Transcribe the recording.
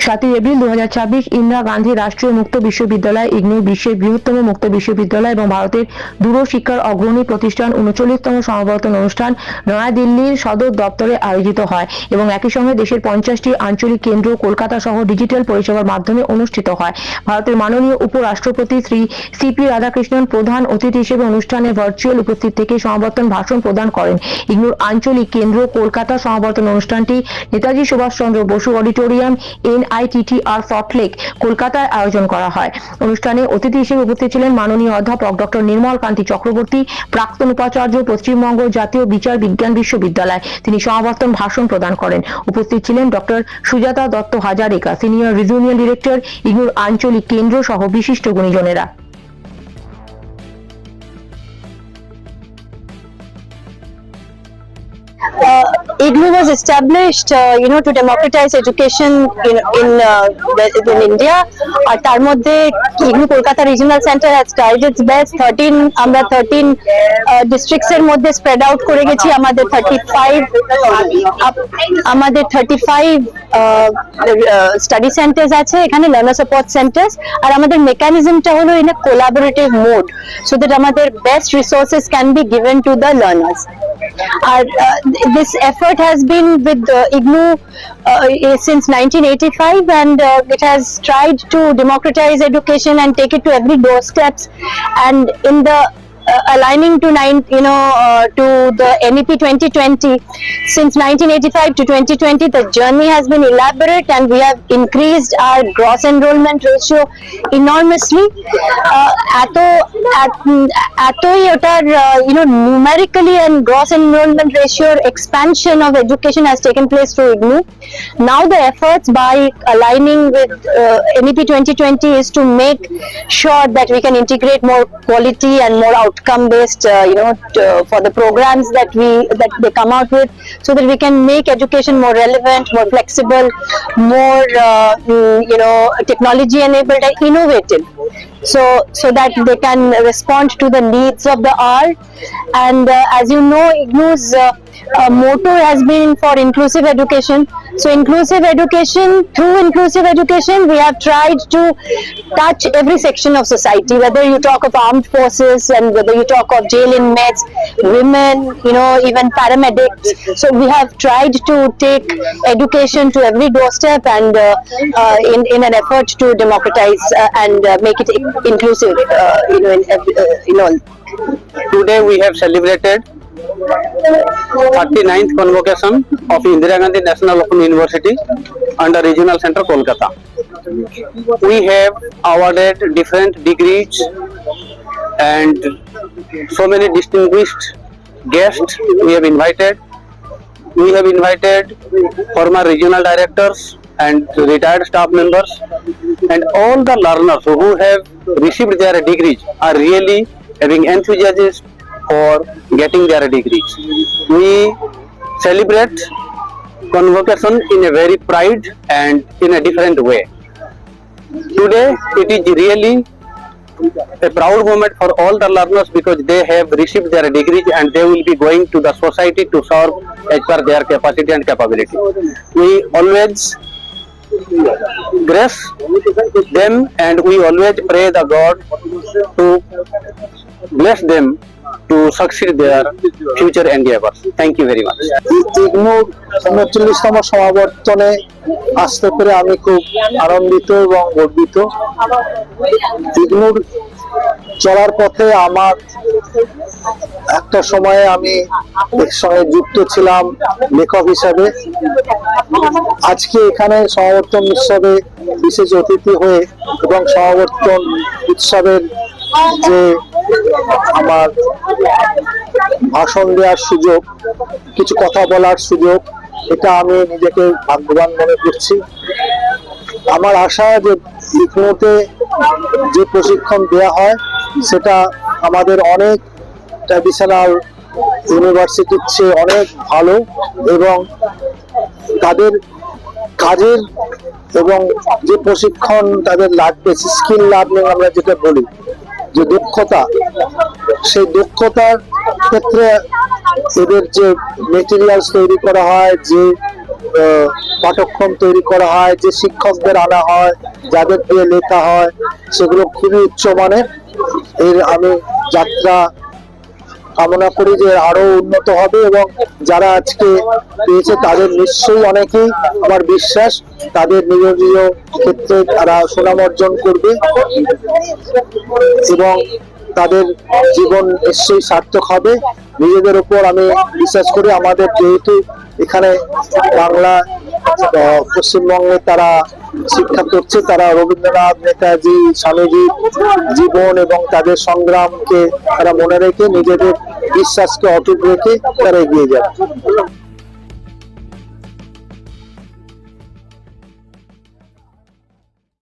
7 April 2026 Indira Gandhi রাষ্ট্রীয় মুক্ত বিশ্ববিদ্যালয় ইগনু বিশ্বের বৃহত্তম মুক্ত বিশ্ববিদ্যালয় এবং ভারতের দূরশিক্ষার অগ্রণী প্রতিষ্ঠান 39তম সমাবর্তন অনুষ্ঠান নয়াদিল্লির সদর দপ্তরে আয়োজিত হয় এবং একই সঙ্গে দেশের 50টি আঞ্চলিক কেন্দ্র কলকাতা সহ ডিজিটাল পরিষেবার মাধ্যমে অনুষ্ঠিত হয়। ভারতের মাননীয় উপরাষ্ট্রপতি শ্রী সিপি রাধাকৃষ্ণন প্রধান অতিথি হিসেবে অনুষ্ঠানে ভার্চুয়াল উপস্থিত থেকে সমাবর্তন ভাষণ প্রদান করেন। ইগনুর আঞ্চলিক কেন্দ্র কলকাতা সমাবর্তন অনুষ্ঠানটি নেতাজি সুভাষচন্দ্র বসু অডিটোরিয়াম NITTR সল্টলেক কলকাতায় আয়োজন করা হয়। অনুষ্ঠানে অতিথি হিসেবে উপস্থিত ছিলেন মাননীয় অধ্যাপক ডক্টর নির্মল কান্তি চক্রবর্তী, প্রাক্তন উপাচার্য, পশ্চিমবঙ্গ জাতীয় বিচার বিজ্ঞান বিশ্ববিদ্যালয়। তিনি সমাবর্তন ভাষণ প্রদান করেন। উপস্থিত ছিলেন doctor Sujata Dutta Hazarika, senior regional director, ইগনুর আঞ্চলিক কেন্দ্র সহ বিশিষ্ট গুণীজনেরা। IGNU was established, to democratize education in India. তার মধ্যে IGNU Kolkata Regional Center has tried its best. 13 districts এর মধ্যে spread out করে গেছি। আমাদের 35 study centers আছে, এখানে learner support centers, আর আমাদের mechanismটা হলো in a collaborative mode so that আমাদের best resources can be given to the learners. This effort has been with IGNU since 1985, and it has tried to democratize education and take it to every doorsteps, and in the aligning to the NEP 2020. Since 1985 to 2020, the journey has been elaborate, and we have increased our gross enrollment ratio enormously. Numerically and gross enrollment ratio expansion of education has taken place through IGNU. Now the efforts by aligning with NEP 2020 is to make sure that we can integrate more quality and more outcome based for the programs that they come out with, so that we can make education more relevant, more flexible, more technology enabled and innovative, so that they can respond to the needs of the hour. And as you know, IGNU's motto has been for inclusive education. So through inclusive education, we have tried to touch every section of society, whether you talk of armed forces and whether you talk of jail inmates, women, even paramedics. So we have tried to take education to every doorstep, and in an effort to democratize and make it inclusive, in all. Today we have celebrated 39th convocation of Indira Gandhi National Open University under Regional Center Kolkata. We have awarded different degrees and so many distinguished guests we have invited. We have invited former regional directors and retired staff members, and all the learners who have received their degrees are really having enthusiasm for getting their degrees. We celebrate convocation in a very pride and in a different way. Today it is really a proud moment for all the learners, because they have received their degrees and they will be going to the society to serve as per their capacity and capability. We always grace them, and we always pray the God to bless them to succeed their future endeavors. Thank you very much. ইগনুর 39তম সমাবর্তনে আসতে পেরে আমি খুব আনন্দিত এবং গর্বিত। ইগনুর চলার পথে আমার একটা সময়ে আমি এর সঙ্গে যুক্ত ছিলাম লেখক হিসাবে। আজকে এখানে সমাবর্তন উৎসবে বিশেষ অতিথি হয়ে এবং সমাবর্তন উৎসবের যে আমার ভাষণ দেওয়ার সুযোগ, কিছু কথা বলার সুযোগ, এটা আমি নিজেকে ভাগ্যবান মনে করছি। আমার আশা যে ইগনুতে যে প্রশিক্ষণ দেওয়া হয় সেটা আমাদের অনেক ট্র্যাডিশনাল ইউনিভার্সিটির চেয়ে অনেক ভালো, এবং তাদের কাজের এবং যে প্রশিক্ষণ তাদের লাগবে, স্কিল লার্নিং আমরা যেটা বলি, যে দক্ষতা, সেই দক্ষতার ক্ষেত্রে এদের যে মেটেরিয়ালস তৈরি করা হয়, যে পাঠ্যক্রম তৈরি করা হয়, যে শিক্ষকদের আনা হয়, যাদের দিয়ে লেখা হয়, সেগুলো খুবই উচ্চমানের। এর আমি যাত্রা কামনা করি যে আরো উন্নত হবে, এবং যারা আজকে পেয়েছে তাদের নিশ্চয়ই অনেকেই, আমার বিশ্বাস, তাদের নিজ নিজ ক্ষেত্রে তারা সুনাম অর্জন করবে এবং তাদের জীবন নিশ্চয়ই সার্থক হবে। নিজেদের উপর আমি বিশ্বাস করি। আমাদের যেহেতু এখানে বাংলা পশ্চিমবঙ্গে তারা শিক্ষা করছে, তারা রবীন্দ্রনাথ, নেতাজি, স্বামীজির জীবন এবং তাদের সংগ্রামকে তারা মনে রেখে নিজেদের বিশ্বাসকে অটুট রেখে তারা এগিয়ে যাবে।